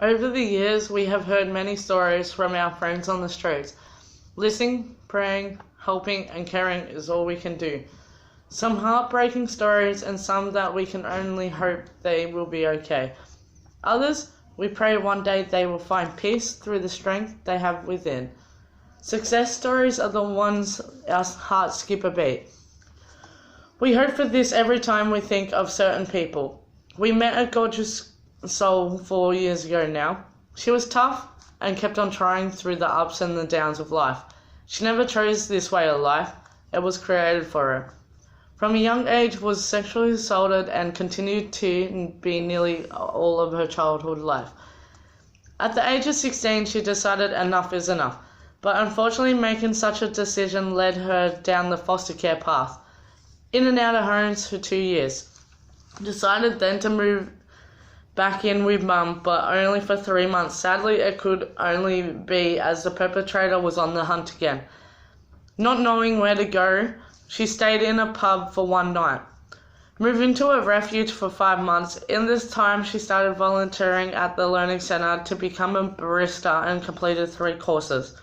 Over the years, we have heard many stories from our friends on the streets. Listening, praying, helping, and caring is all we can do. Some heartbreaking stories and some that we can only hope they will be okay. Others, we pray one day they will find peace through the strength they have within. Success stories are the ones our hearts skip a beat. We hope for this every time we think of certain people. We met a gorgeous soul 4 years ago now. She was tough and kept on trying through the ups and the downs of life. She never chose this way of life. It was created for her. From a young age was sexually assaulted and continued to be nearly all of her childhood life. At the age of 16, she decided enough is enough, but unfortunately making such a decision led her down the foster care path. In and out of homes for 2 years. Decided then to move back in with mum, but only for 3 months. Sadly, it could only be as the perpetrator was on the hunt again. Not knowing where to go, she stayed in a pub for one night. Moved into a refuge for 5 months. In this time, she started volunteering at the Learning Centre to become a barista and completed 3 courses.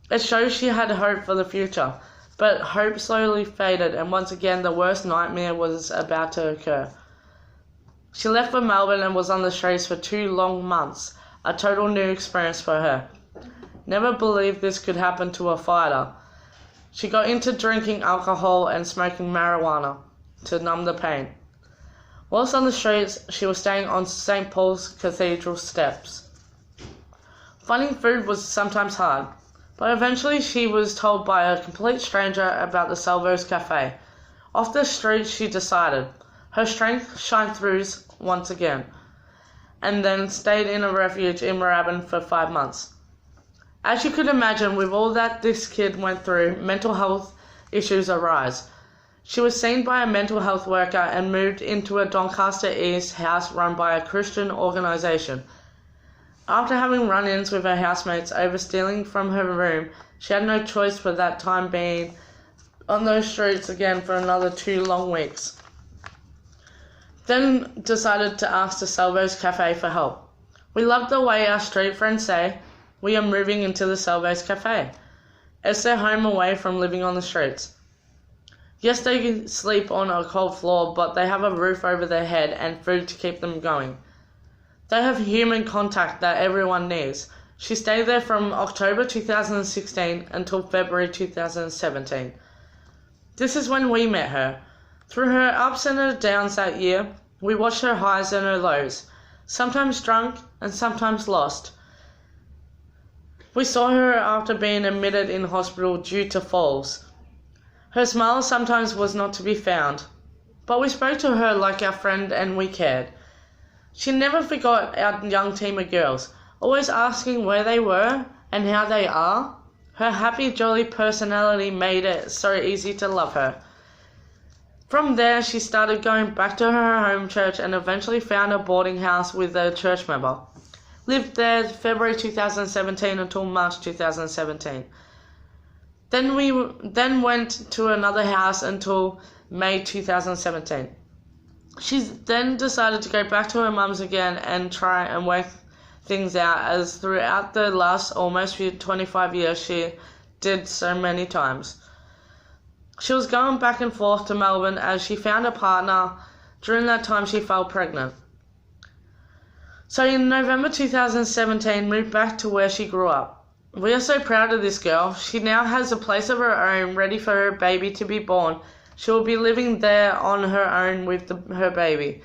It shows she had hope for the future, but hope slowly faded, and once again the worst nightmare was about to occur. She left for Melbourne and was on the streets for 2 long months, a total new experience for her. Never believed this could happen to a fighter. She got into drinking alcohol and smoking marijuana to numb the pain. Whilst on the streets, she was staying on St. Paul's Cathedral steps. Finding food was sometimes hard, but eventually she was told by a complete stranger about the Salvo's Cafe. Off the street she decided. Her strength shined through once again, and then stayed in a refuge in Moorabbin for 5 months. As you could imagine, with all that this kid went through, mental health issues arise. She was seen by a mental health worker and moved into a Doncaster East house run by a Christian organisation. After having run-ins with her housemates over stealing from her room, she had no choice for that time being on those streets again for another 2 long weeks. Then decided to ask the Salvo's Cafe for help. We love the way our street friends say, we are moving into the Salvo's Cafe. It's their home away from living on the streets. Yes, they sleep on a cold floor, but they have a roof over their head and food to keep them going. They have human contact that everyone needs. She stayed there from October 2016 until February 2017. This is when we met her. Through her ups and her downs that year, we watched her highs and her lows, sometimes drunk and sometimes lost. We saw her after being admitted in hospital due to falls. Her smile sometimes was not to be found, but we spoke to her like our friend and we cared. She never forgot our young team of girls, always asking where they were and how they are. Her happy, jolly personality made it so easy to love her. From there, she started going back to her home church and eventually found a boarding house with a church member. Lived there February 2017 until March 2017. Then went to another house until May 2017. She then decided to go back to her mum's again and try and work things out, as throughout the last almost 25 years she did so many times. She was going back and forth to Melbourne as she found a partner. During that time she fell pregnant. So in November 2017 moved back to where she grew up. We are so proud of this girl. She now has a place of her own ready for her baby to be born. She will be living there on her own with her baby.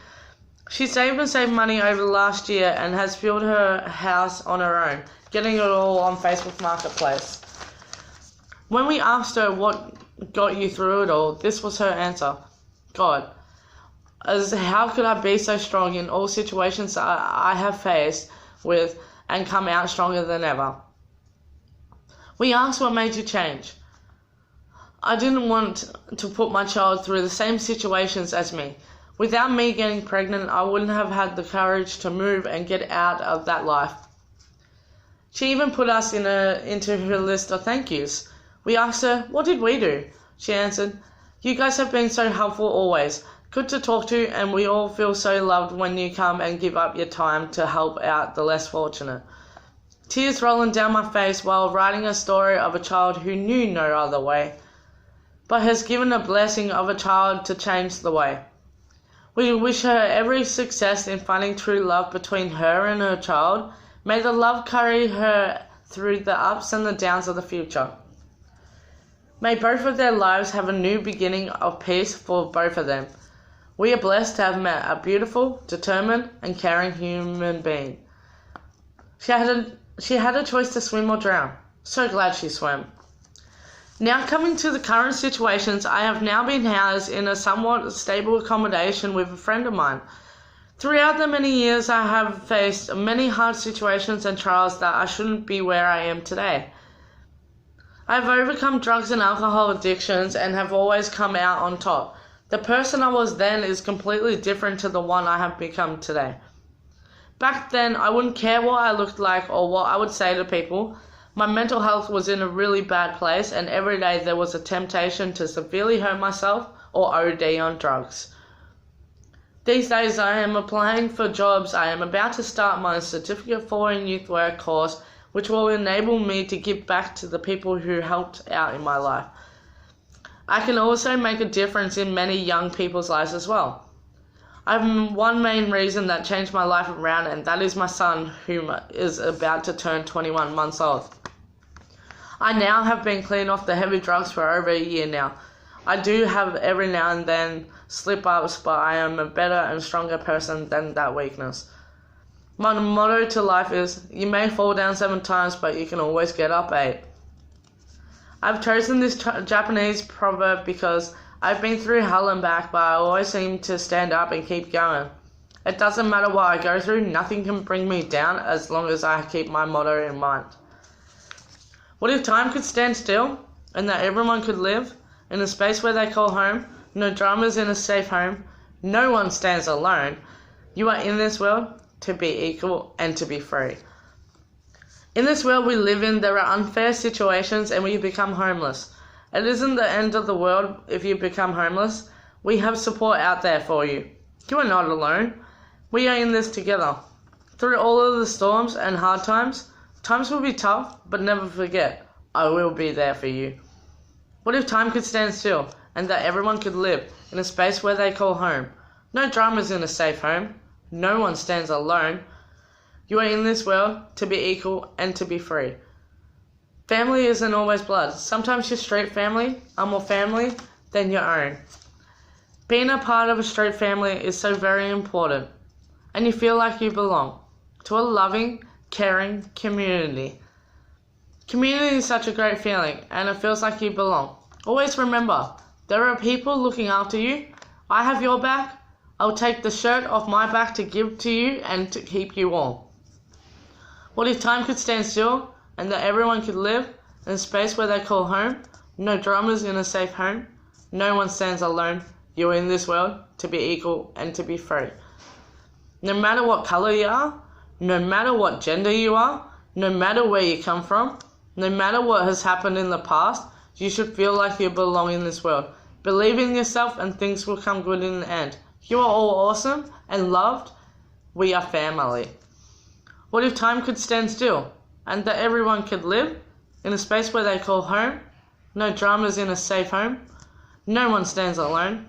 She saved money over the last year and has built her house on her own, getting it all on Facebook Marketplace. When we asked her what got you through it all, this was her answer. God. As how could I be so strong in all situations I have faced with and come out stronger than ever? We asked what made you change. I didn't want to put my child through the same situations as me. Without me getting pregnant, I wouldn't have had the courage to move and get out of that life. She even put us into her list of thank yous. We asked her, what did we do? She answered, you guys have been so helpful always. good to talk to, and we all feel so loved when you come and give up your time to help out the less fortunate. Tears rolling down my face while writing a story of a child who knew no other way, but has given a blessing of a child to change the way. We wish her every success in finding true love between her and her child. May the love carry her through the ups and the downs of the future. May both of their lives have a new beginning of peace for both of them. We are blessed to have met a beautiful, determined, and caring human being. She had a choice to swim or drown. So glad she swam. Now coming to the current situations, I have now been housed in a somewhat stable accommodation with a friend of mine. Throughout the many years, I have faced many hard situations and trials that I shouldn't be where I am today. I have overcome drugs and alcohol addictions and have always come out on top. The person I was then is completely different to the one I have become today. Back then, I wouldn't care what I looked like or what I would say to people. My mental health was in a really bad place, and every day there was a temptation to severely hurt myself or OD on drugs. These days I am applying for jobs. I am about to start my Certificate for in Youth Work course, which will enable me to give back to the people who helped out in my life. I can also make a difference in many young people's lives as well. I have one main reason that changed my life around, and that is my son, who is about to turn 21 months old. I now have been clean off the heavy drugs for over a year now. I do have every now and then slip-ups, but I am a better and stronger person than that weakness. My motto to life is, you may fall down 7 times, but you can always get up 8. I've chosen this Japanese proverb because I've been through hell and back, but I always seem to stand up and keep going. It doesn't matter what I go through, nothing can bring me down as long as I keep my motto in mind. What if time could stand still, and that everyone could live in a space where they call home? No dramas in a safe home. No one stands alone. You are in this world to be equal and to be free. In this world we live in, there are unfair situations and we become homeless. It isn't the end of the world if you become homeless. We have support out there for you. You are not alone. We are in this together. Through all of the storms and hard times will be tough, but never forget, I will be there for you. What if time could stand still, and that everyone could live in a space where they call home? No dramas in a safe home. No one stands alone. You are in this world to be equal and to be free. Family isn't always blood. Sometimes your street family are more family than your own. Being a part of a street family is so very important, and you feel like you belong to a loving, caring community. Community is such a great feeling, and it feels like you belong. Always remember, there are people looking after you. I have your back. I'll take the shirt off my back to give to you and to keep you warm. What if time could stand still, and that everyone could live in a space where they call home? No dramas in a safe home. No one stands alone. You are in this world to be equal and to be free. No matter what color you are, no matter what gender you are, no matter where you come from, no matter what has happened in the past, you should feel like you belong in this world. Believe in yourself and things will come good in the end. You are all awesome and loved. We are family. What if time could stand still, and that everyone could live in a space where they call home? No dramas in a safe home. No one stands alone.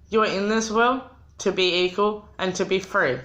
You are in this world to be equal and to be free.